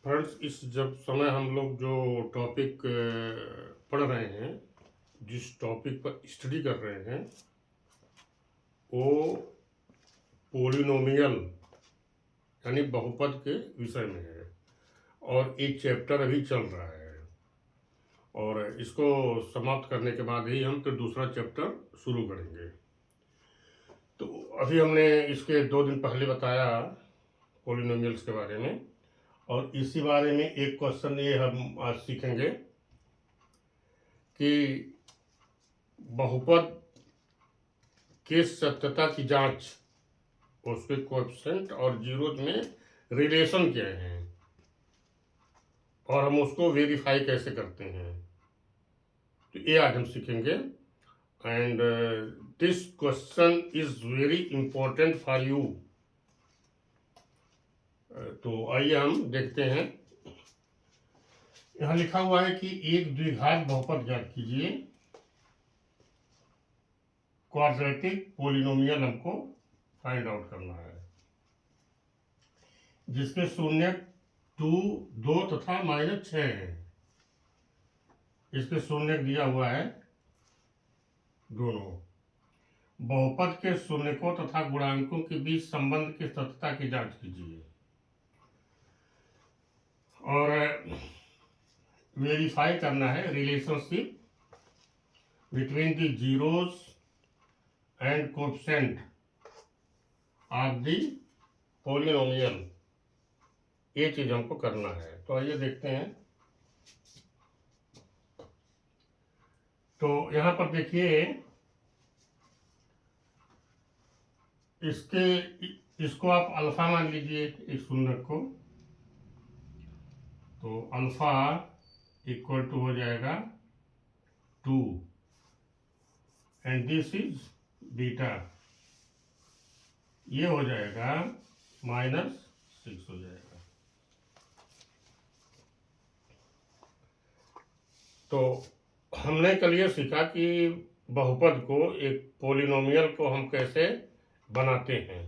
Friends, इस जब समय हम लोग जो टॉपिक पढ़ रहे हैं, जिस टॉपिक पर स्टडी कर रहे हैं, वो पोलिनोमियल यानी बहुपद के विषय में है। और एक चैप्टर अभी चल रहा है और इसको समाप्त करने के बाद ही हम फिर दूसरा चैप्टर शुरू करेंगे। तो अभी हमने इसके 2 दिन पहले बताया पोलिनोमियल्स के बारे में, और इसी बारे में एक क्वेश्चन ये हम आज सीखेंगे कि बहुपद के सत्यता की जांच, उसके कोएफिशिएंट और जीरोज में रिलेशन क्या है और हम उसको वेरीफाई कैसे करते हैं, तो ये आज हम सीखेंगे। And this question is very important for you. तो आइए हम देखते हैं। यहाँ लिखा हुआ है कि एक द्विघात बहुपद ज्ञात कीजिए। क्वाड्रेटिक पोलिनोमियल हमको फाइंड आउट करना है, जिसके शून्य 2 तथा -6 है। इसके शून्य दिया हुआ है दोनों। बहुपद के शून्यकों तथा गुणांकों के बीच संबंध की सत्यता की जांच कीजिए और वेरीफाई करना है relationship between the zeros and coefficient of the polynomial. ये चीज हमको करना है। तो आइए देखते हैं। तो यहां पर देखिए, इसको आप अल्फा मान लीजिए, इस शून्य को। तो अल्फा इक्वल टू हो जाएगा 2 एंड दिस इज बीटा। ये हो जाएगा -6 हो जाएगा। तो हमने कल ये सीखा कि बहुपद को, एक पोलिनोमियल को हम कैसे बनाते हैं,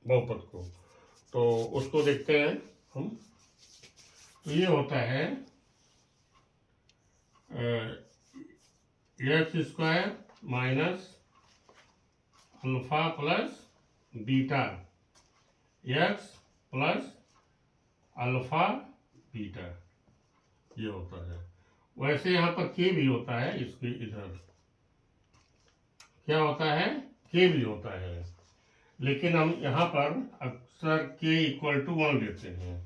बहुपद को। तो उसको देखते हैं हम। तो ये होता है x² minus alpha plus beta, x plus alpha beta, ये होता है। वैसे यहाँ पर k भी होता है। इसके इधर क्या होता है, k भी होता है, लेकिन हम यहाँ पर अक्सर k इक्वल टू 1 लेते हैं।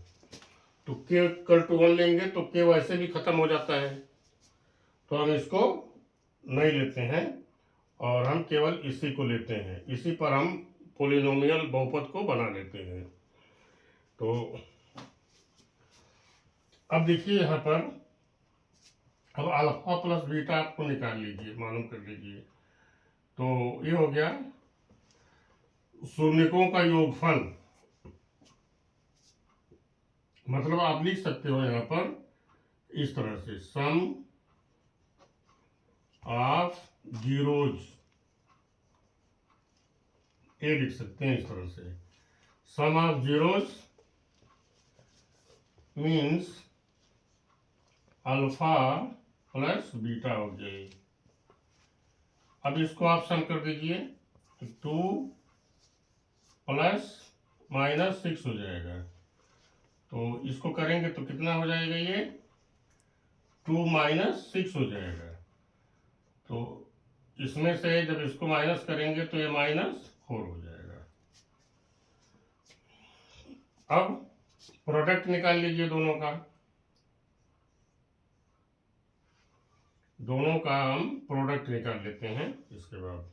तो k इक्वल टू 1 लेंगे तो k वैसे भी खत्म हो जाता है, तो हम इसको नहीं लेते हैं और हम केवल इसी को लेते हैं। इसी पर हम पोलिनोमियल बहुपद को बना लेते हैं। तो अब देखिए यहाँ पर, अब अल्फा प्लस बीटा आपको निकाल लीजिए, मालूम कर लीजिए। तो ये हो गया शून्यकों का योगफल। मतलब आप लिख सकते हो यहाँ पर इस तरह से, सम ऑफ जीरोज, ये लिख सकते हैं इस तरह से। Sum of zeros means alpha plus beta हो जाए। अब इसको आप सम कर दीजिए, 2 प्लस -6 हो जाएगा। तो इसको करेंगे तो कितना हो जाएगा, ये 2 - 6 हो जाएगा। तो इसमें से जब इसको माइनस करेंगे तो ये -4 हो जाएगा। अब प्रोडक्ट निकाल लीजिए दोनों का। दोनों का हम प्रोडक्ट निकाल लेते हैं। इसके बाद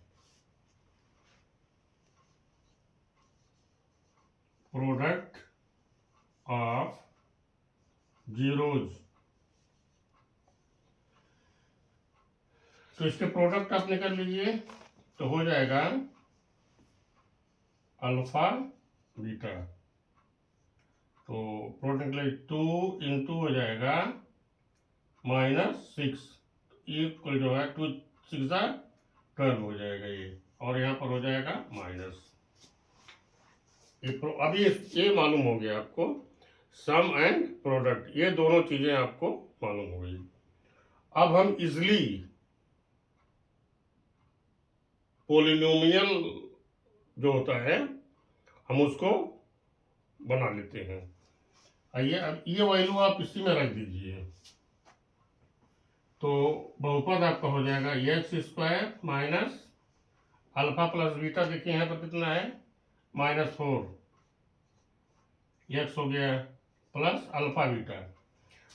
प्रोडक्ट ऑफ जीरोज, तो इसके प्रोडक्ट आप निकाल लीजिए तो हो जाएगा अल्फा बीटा। तो प्रोडक्ट 2 इंटू हो जाएगा -6, इक्वल जो है 2 6 12 हो जाएगा ये, और यहाँ पर हो जाएगा माइनस। अब ये मालूम हो गया आपको, सम एंड प्रोडक्ट, ये दोनों चीजें आपको मालूम हो गई। अब हम इजली पोलिनोमियल जो होता है हम उसको बना लेते हैं। आइए अब ये वैल्यू आप इसी में रख दीजिए, तो बहुपद आपका हो जाएगा x square minus alpha plus beta. देखिए यहाँ पर कितना है, -4 एक्स हो गया plus alpha beta.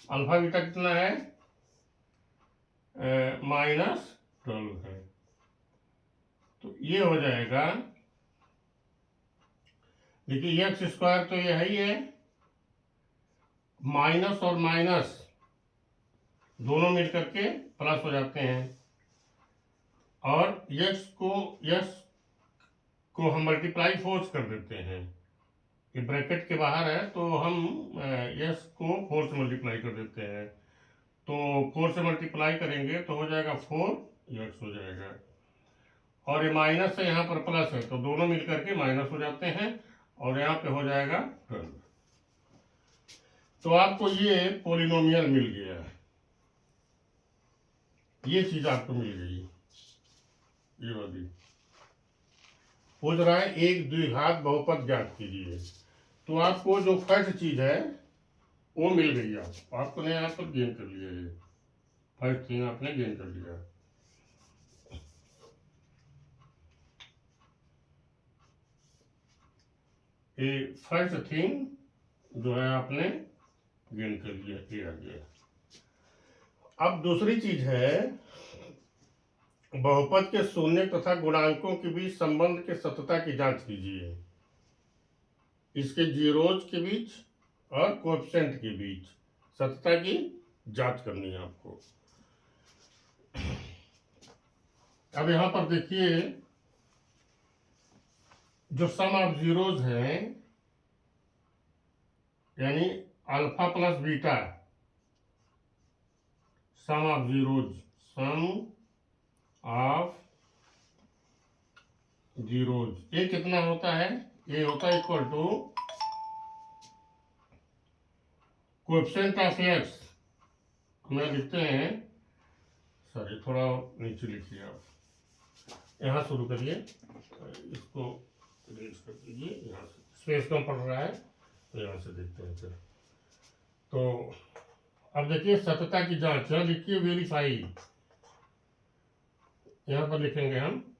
Alpha beta कितना है, -12 है। तो ये हो जाएगा, देखिए एक्स स्क्वायर तो ये है ही है, माइनस और माइनस दोनों मिलकर के प्लस हो जाते हैं, और एक्स को हम मल्टीप्लाई फोर्स कर देते हैं। ये ब्रैकेट के बाहर है तो हम एक्स को 4 से मल्टीप्लाई कर देते हैं, तो 4 से मल्टीप्लाई करेंगे तो हो जाएगा 4x हो जाएगा, और ये माइनस है यहाँ पर प्लस है तो दोनों मिलकर के माइनस हो जाते हैं, और यहाँ पे हो जाएगा 12। तो आपको ये पोलिनोमियल मिल गया, ये चीज आपको मिल गई। ये वाली पूछ रहा है एक द्विघात बहुपद ज्ञात कीजिए, तो आपको जो फर्स्ट चीज है वो मिल गई, आपने यहाँ पर गेन कर लिया, ये फर्स्ट थिंग आपने गेन कर लिया। ये फर्स्ट थिंग जो है आपने गेन कर लिया, ये आ गया। अब दूसरी चीज है, बहुपद के शून्य तथा गुणांकों के बीच संबंध के सत्यता की जांच कीजिए। इसके जीरोज के बीच और कोएफिशिएंट के बीच सत्यता की जांच करनी है आपको। अब यहां पर देखिए, जो सम ऑफ जीरोज है यानी alpha plus beta, sum of zeros, sum of zeros, ये कितना होता है, ये होता है equal to coefficient of x. हमें लिखते हैं, सॉरी थोड़ा नीचे लिखिए, आप यहाँ शुरू करिए, इसको रेज कर दीजिए, यहाँ से स्पेस कम पड़ रहा है तो यहाँ से देखते हैं फिर। तो अब देखिए सत्यता की जांच, यहाँ लिखिए वेरीफाई, यहाँ पर लिखेंगे हम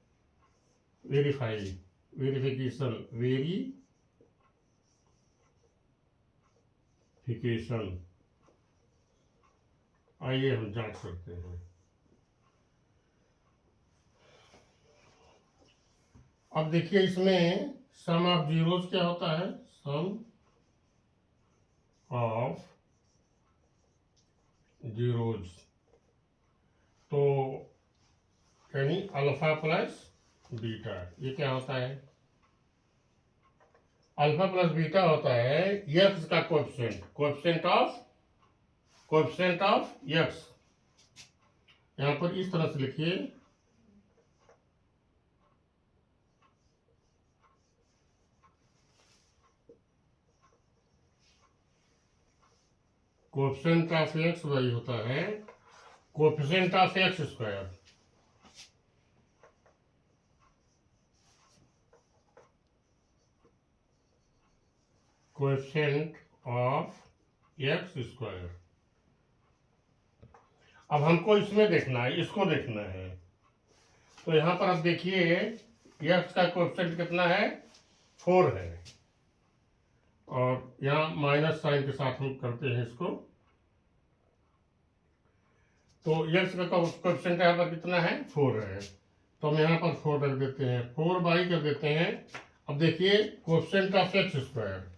वेरीफाई, वेरिफिकेशन, वेरिफिकेशन। आइए हम जांच करते हैं। अब देखिए इसमें सम ऑफ जीरोज क्या होता है, सम ऑफ जीरोज, तो यानी अल्फा प्लस बीटा, ये क्या होता है, अल्फा प्लस बीटा होता है एक्स का कोएफिशिएंट, कोएफिशिएंट ऑफ एक्स। यहां पर इस तरह से लिखिए, कोएफिशिएंट ऑफ एक्स वही होता है coefficient of x square, coefficient of x square. अब हमको इसमें देखना है, इसको देखना है, तो यहां पर अब देखिए एक्स का कोएफिशिएंट कितना है, 4 है, और यहाँ माइनस साइन के साथ हम करते हैं इसको, तो एक्स का कोएफिशिएंट यहाँ पर कितना है, 4 है, तो हम यहाँ पर 4 रख देते हैं, 4 बाई कर देते हैं। अब देखिए कोएफिशिएंट ऑफ एक्स स्क्वायर,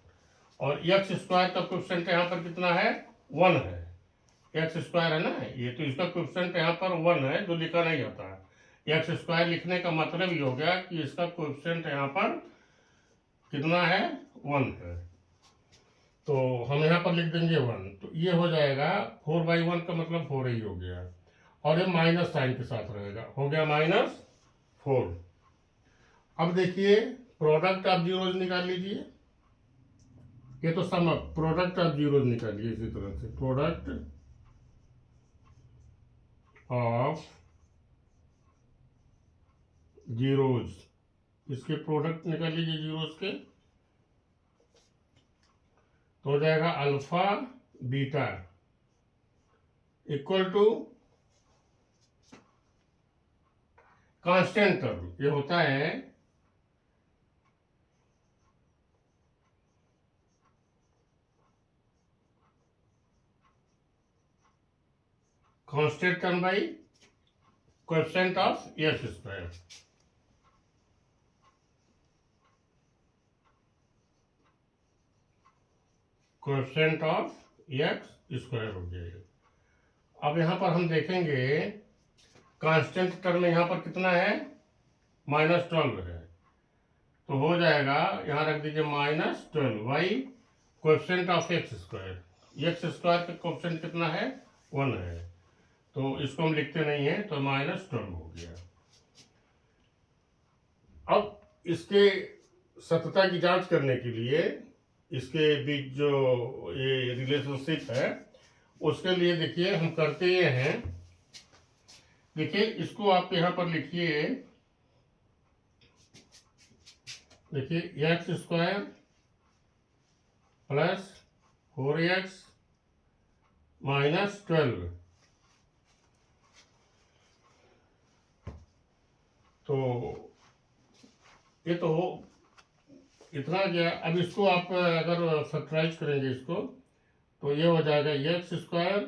और एक्स स्क्वायर का कोएफिशिएंट यहाँ पर कितना है, 1 है, एक्स स्क्वायर है ना ये, तो इसका कोएफिशिएंट यहाँ पर 1 है, जो लिखा नहीं जाता है। एक्स स्क्वायर लिखने का मतलब ये हो गया कि इसका कोएफिशिएंट यहाँ पर कितना है, 1 है, तो हम यहाँ पर लिख देंगे 1, तो ये हो जाएगा 4/1 का मतलब 4 ही हो गया, और ये माइनस साइन के साथ रहेगा, हो गया -4। अब देखिए प्रोडक्ट ऑफ जीरोज निकाल लीजिए, ये तो सम प्रोडक्ट ऑफ जीरोज निकालिए इसी तरह से, प्रोडक्ट ऑफ जीरोज, इसके प्रोडक्ट निकाल लीजिए जीरोज के, तो हो जाएगा alpha beta equal to constant term, ये होता है constant term by coefficient of x square. Coefficient of x square हो जाएगा। अब यहाँ पर हम देखेंगे कांस्टेंट टर्म यहाँ पर कितना है, -12 है, तो हो जाएगा यहाँ रख दीजिए -12 by coefficient of x square. X square का कोएफिशिएंट कितना है, 1 है, तो इसको हम लिखते नहीं है, तो -12 हो गया। अब इसके सत्यता की जांच करने के लिए इसके बीच जो ये रिलेशनशिप है उसके लिए देखिए हम करते ये हैं, देखिए इसको आप यहाँ पर लिखिए, देखिए एक्स स्क्वायर प्लस 4x -12, तो ये तो हो इतना गया। अब इसको आप अगर फैक्टराइज करेंगे इसको, तो ये हो जाएगा x square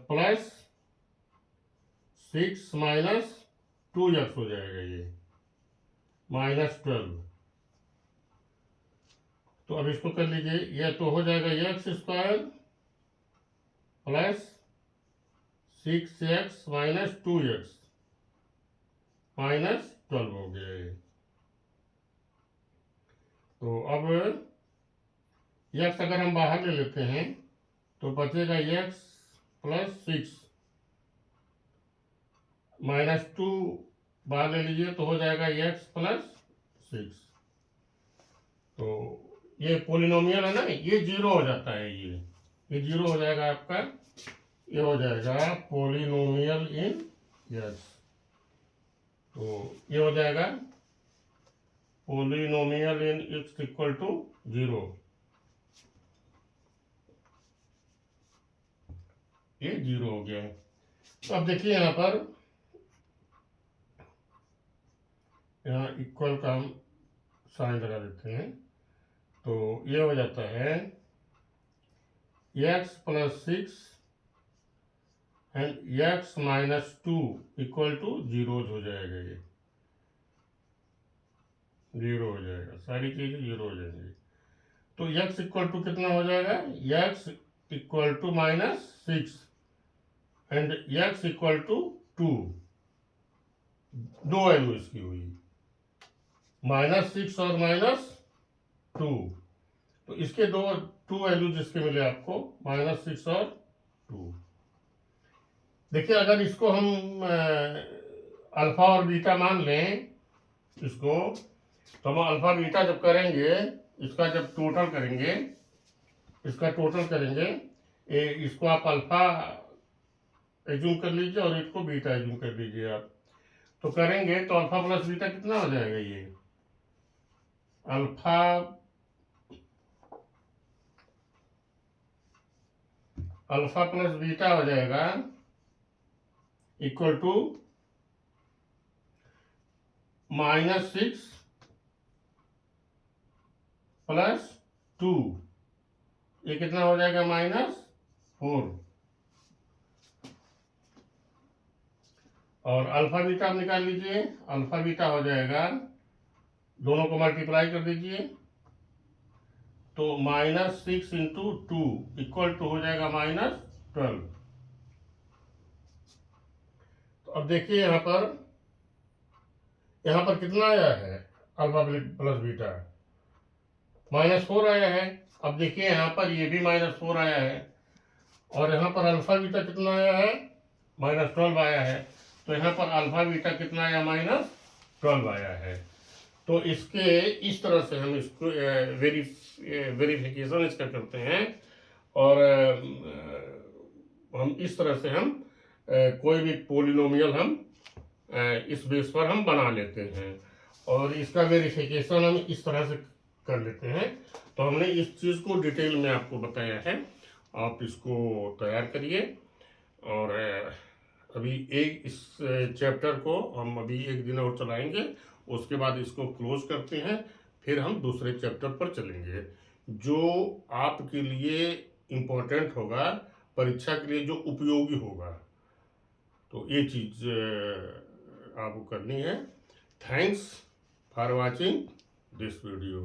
plus 6 minus 2x हो जाएगा, ये -12। तो अब इसको कर लीजिए, ये तो हो जाएगा x square plus 6x minus 2x -12 हो गया ये। तो अब x अगर हम बाहर ले लेते हैं तो बचेगा x प्लस 6 -2 बाहर ले लीजिए तो हो जाएगा x प्लस 6। तो ये पोलिनोमियल है ना, ये 0 हो जाता है, ये 0 हो जाएगा आपका, ये हो जाएगा पोलिनोमियल इन x। तो ये हो जाएगा polynomial in x equal to 0, ये 0 हो गया। तो अब देखिए यहाँ पर, यहाँ इक्वल का हम साइन लगा देते हैं, तो ये हो जाता है x plus 6 and x minus 2 equal to 0 हो जाएगा, ये 0 हो जाएगा, सारी चीजें 0 हो जाएंगी। तो x इक्वल टू कितना हो जाएगा, x equal to -6 and x equal to 2, दो वैल्यू इसकी हुई, -6 और -2, तो इसके दो 2 वैल्यू जिसके मिले आपको -6 और 2। देखिए अगर इसको हम अल्फा और बीटा मान लें इसको, तो हम अल्फा बीटा जब करेंगे, इसका जब टोटल करेंगे, इसका टोटल करेंगे, इसको आप अल्फा एज्यूम कर लीजिए और इसको बीटा एज्यूम कर लीजिए आप, तो करेंगे तो अल्फा प्लस बीटा कितना हो जाएगा, ये अल्फा प्लस बीटा हो जाएगा इक्वल टू -6 प्लस 2, ये कितना हो जाएगा -4, और अल्फा बीटा आप निकाल लीजिए, अल्फा बीटा हो जाएगा, दोनों को मल्टीप्लाई कर दीजिए, तो -6 इंटू 2 इक्वल टू हो जाएगा -12। तो अब देखिए यहाँ पर कितना आया है, अल्फा प्लस बीटा -4 आया है। अब देखिए यहाँ पर ये भी -4 आया है, और यहाँ पर अल्फा बीटा कितना आया है, -12 आया है, तो यहाँ पर अल्फा बीटा कितना आया, -12 आया है। तो इसके इस तरह से हम इसको वेरिफिकेशन इसका करते हैं, और हम इस तरह से हम कोई भी पोलिनोमियल हम इस बेस पर हम बना लेते हैं, और इसका वेरिफिकेशन हम इस तरह से कर लेते हैं। तो हमने इस चीज़ को डिटेल में आपको बताया है, आप इसको तैयार करिए। और अभी एक इस चैप्टर को हम अभी एक दिन और चलाएंगे, उसके बाद इसको क्लोज करते हैं, फिर हम दूसरे चैप्टर पर चलेंगे जो आपके लिए इम्पोर्टेंट होगा, परीक्षा के लिए जो उपयोगी होगा। तो ये चीज़ आपको करनी है। Thanks for watching this video.